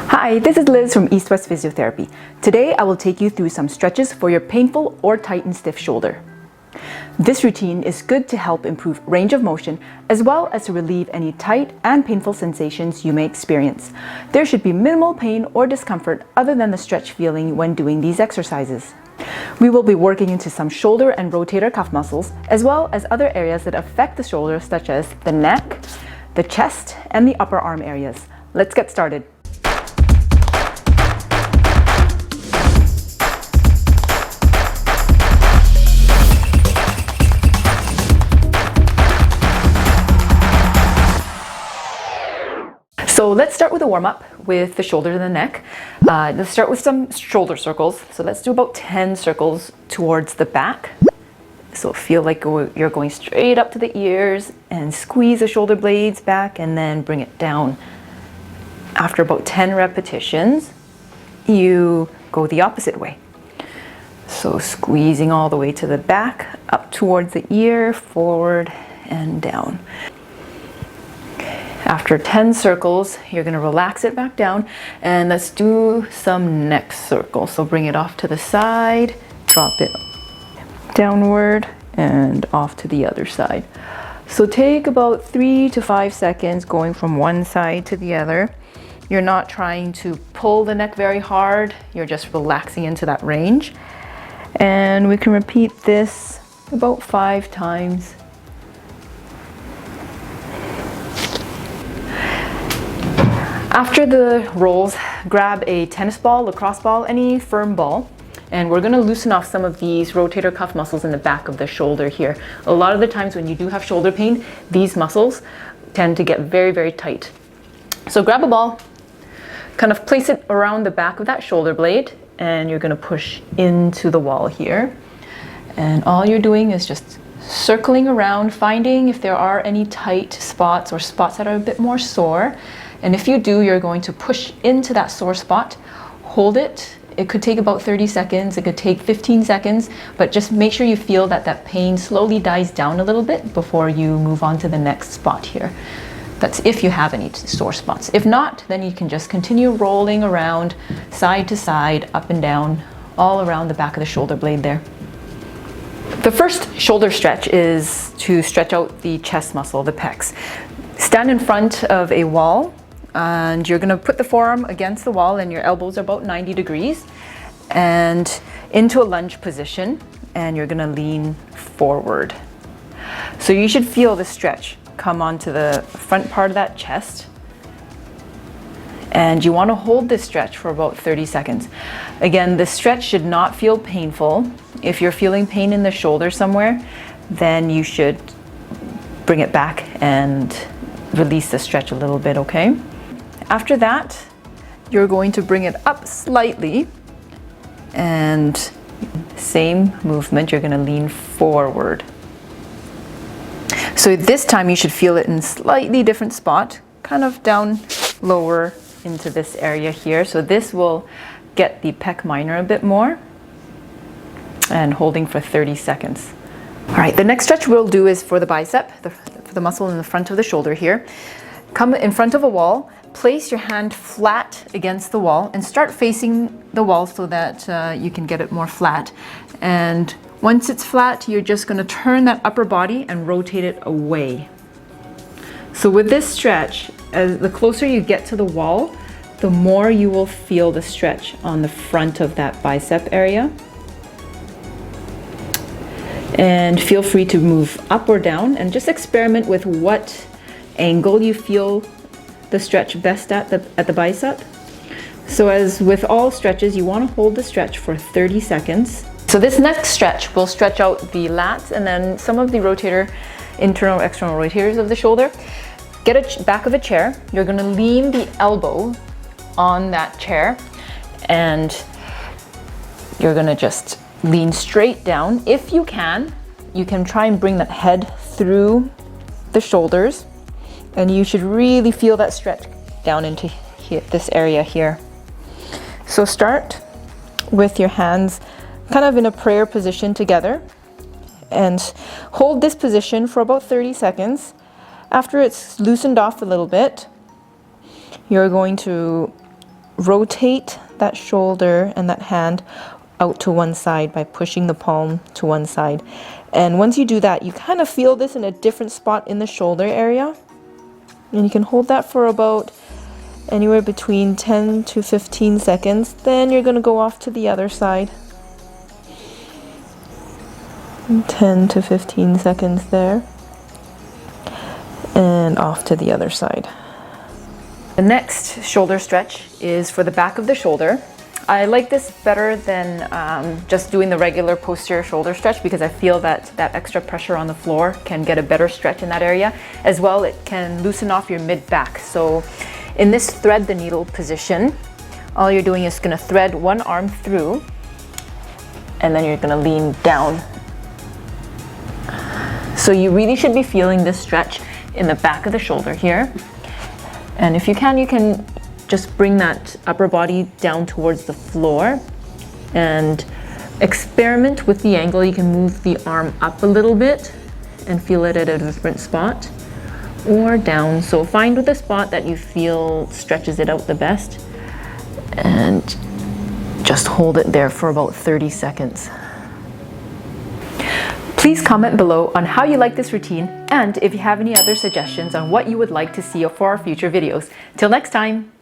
Hi, this is Liz from East West Physiotherapy. Today I will take you through some stretches for your painful or tight and stiff shoulder. This routine is good to help improve range of motion as well as to relieve any tight and painful sensations you may experience. There should be minimal pain or discomfort other than the stretch feeling when doing these exercises. We will be working into some shoulder and rotator cuff muscles as well as other areas that affect the shoulder such as the neck, the chest, and the upper arm areas. Let's get started. So let's start with a warm-up with the shoulder and the neck. Let's start with some shoulder circles. So let's do about 10 circles towards the back. So feel like you're going straight up to the ears and squeeze the shoulder blades back and then bring it down. After about 10 repetitions, you go the opposite way. So squeezing all the way to the back, up towards the ear, forward and down. After 10 circles, you're going to relax it back down and let's do some neck circles. So bring it off to the side, drop it downward and off to the other side. So take about 3 to 5 seconds going from one side to the other. You're not trying to pull the neck very hard, you're just relaxing into that range. And we can repeat this about 5 times. After the rolls, grab a tennis ball, lacrosse ball, any firm ball, and we're going to loosen off some of these rotator cuff muscles in the back of the shoulder here. A lot of the times when you do have shoulder pain, these muscles tend to get very, very tight. So grab a ball, kind of place it around the back of that shoulder blade, and you're going to push into the wall here. And all you're doing is just circling around, finding if there are any tight spots or spots that are a bit more sore. And if you do, you're going to push into that sore spot, hold it. It could take about 30 seconds, it could take 15 seconds, but just make sure you feel that that pain slowly dies down a little bit before you move on to the next spot here. That's if you have any sore spots. If not, then you can just continue rolling around side to side, up and down, all around the back of the shoulder blade there. The first shoulder stretch is to stretch out the chest muscle, the pecs. Stand in front of a wall. And you're going to put the forearm against the wall and your elbows are about 90 degrees and into a lunge position, and you're going to lean forward. So you should feel the stretch come onto the front part of that chest, and you want to hold this stretch for about 30 seconds. Again, the stretch should not feel painful. If you're feeling pain in the shoulder somewhere, then you should bring it back and release the stretch a little bit, okay? After that, you're going to bring it up slightly and same movement, you're going to lean forward. So this time you should feel it in a slightly different spot, kind of down lower into this area here. So this will get the pec minor a bit more, and holding for 30 seconds. All right, the next stretch we'll do is for the bicep, for the muscle in the front of the shoulder here. Come in front of a wall, place your hand flat against the wall and start facing the wall so that you can get it more flat. And once it's flat, you're just going to turn that upper body and rotate it away. So with this stretch, as the closer you get to the wall, the more you will feel the stretch on the front of that bicep area. And feel free to move up or down and just experiment with what angle you feel the stretch best at the bicep. So as with all stretches, you want to hold the stretch for 30 seconds. So this next stretch will stretch out the lats and then some of the rotator, internal, external rotators of the shoulder. Get a back of a chair. You're going to lean the elbow on that chair and you're going to just lean straight down. If you can try and bring that head through the shoulders, and you should really feel that stretch down into here, this area here. So start with your hands kind of in a prayer position together and hold this position for about 30 seconds. After it's loosened off a little bit, you're going to rotate that shoulder and that hand out to one side by pushing the palm to one side. And once you do that, you kind of feel this in a different spot in the shoulder area. And you can hold that for about anywhere between 10 to 15 seconds. Then you're going to go off to the other side. 10 to 15 seconds there. And off to the other side. The next shoulder stretch is for the back of the shoulder. I like this better than just doing the regular posterior shoulder stretch because I feel that that extra pressure on the floor can get a better stretch in that area. As well, it can loosen off your mid-back. So in this thread the needle position, all you're doing is going to thread one arm through and then you're going to lean down. So you really should be feeling this stretch in the back of the shoulder here. And if you can just bring that upper body down towards the floor and experiment with the angle. You can move the arm up a little bit and feel it at a different spot or down. So find the spot that you feel stretches it out the best and just hold it there for about 30 seconds. Please comment below on how you like this routine and if you have any other suggestions on what you would like to see for our future videos. Till next time!